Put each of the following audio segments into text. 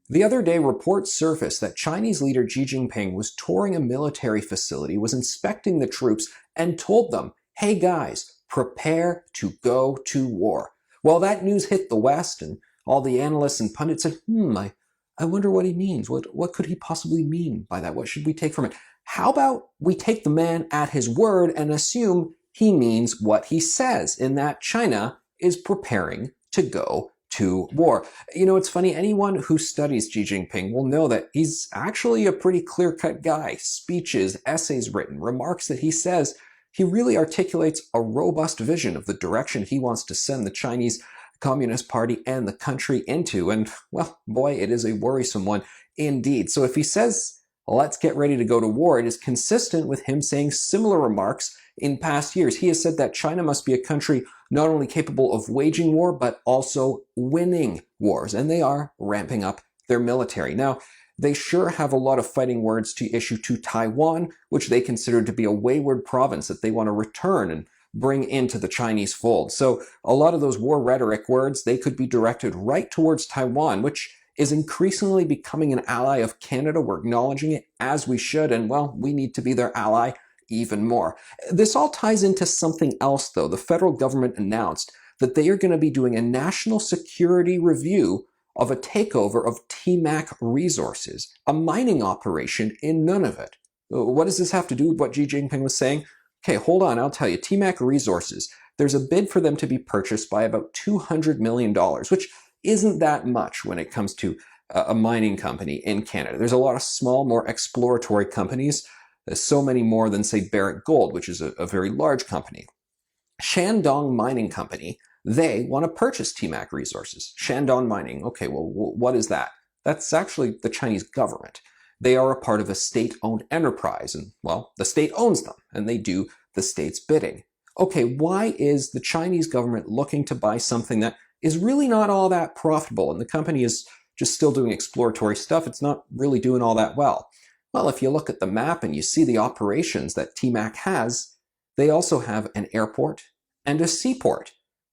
The other day, reports surfaced that Chinese leader Xi Jinping was touring a military facility, was inspecting the troops, and told them, hey guys, prepare to go to war. Well, that news hit the West, and all the analysts and pundits said, I wonder what he means. What could he possibly mean by that? What should we take from it? How about we take the man at his word and assume he means what he says, in that China is preparing to go to war. You know, it's funny, anyone who studies Xi Jinping will know that he's actually a pretty clear-cut guy. Speeches, essays written, remarks that he says, he really articulates a robust vision of the direction he wants to send the Chinese Communist Party and the country into. And, well, boy, it is a worrisome one indeed. So if he says, let's get ready to go to war, it is consistent with him saying similar remarks in past years. He has said that China must be a country not only capable of waging war, but also winning wars. And they are ramping up their military. Now, they sure have a lot of fighting words to issue to Taiwan, which they consider to be a wayward province that they want to return and bring into the Chinese fold. So a lot of those war rhetoric words, they could be directed right towards Taiwan, which is increasingly becoming an ally of Canada. We're acknowledging it as we should, and well, we need to be their ally even more. This all ties into something else, though. The federal government announced that they are going to be doing a national security review of a takeover of TMAC Resources, a mining operation in Nunavut. What does this have to do with what Xi Jinping was saying? Okay, hold on, I'll tell you. TMAC Resources, there's a bid for them to be purchased by about $200 million, which isn't that much when it comes to a mining company in Canada. There's a lot of small, more exploratory companies. There's so many more than, say, Barrick Gold, which is a very large company. Shandong Mining Company, they want to purchase TMAC Resources. Shandong Mining, okay, well, what is that? That's actually the Chinese government. They are a part of a state-owned enterprise, and, well, the state owns them, and they do the state's bidding. Okay, why is the Chinese government looking to buy something that is really not all that profitable, and the company is just still doing exploratory stuff? It's not really doing all that well. Well, if you look at the map and you see the operations that TMAC has, they also have an airport and a seaport.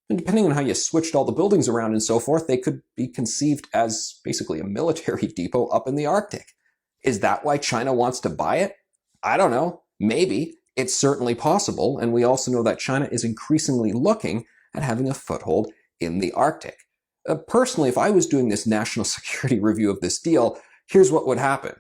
And depending on how you switched all the buildings around and so forth, they could be conceived as basically a military depot up in the Arctic. Is that why China wants to buy it? I don't know. Maybe. It's certainly possible. And we also know that China is increasingly looking at having a foothold in the Arctic. Personally, if I was doing this national security review of this deal, here's what would happen.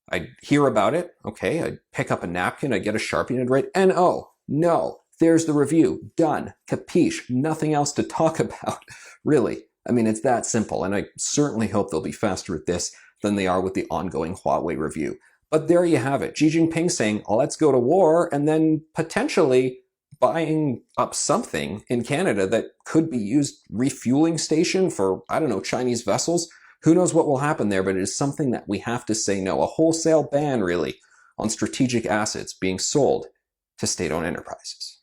I'd hear about it, okay, I'd pick up a napkin, I'd get a Sharpie, and I'd write N-O, no, there's the review, done, capiche, nothing else to talk about, really. I mean, it's that simple, and I certainly hope they'll be faster at this than they are with the ongoing Huawei review. But there you have it, Xi Jinping saying, let's go to war, and then potentially buying up something in Canada that could be used refueling station for, I don't know, Chinese vessels. Who knows what will happen there, but it is something that we have to say no. A wholesale ban, really, on strategic assets being sold to state-owned enterprises.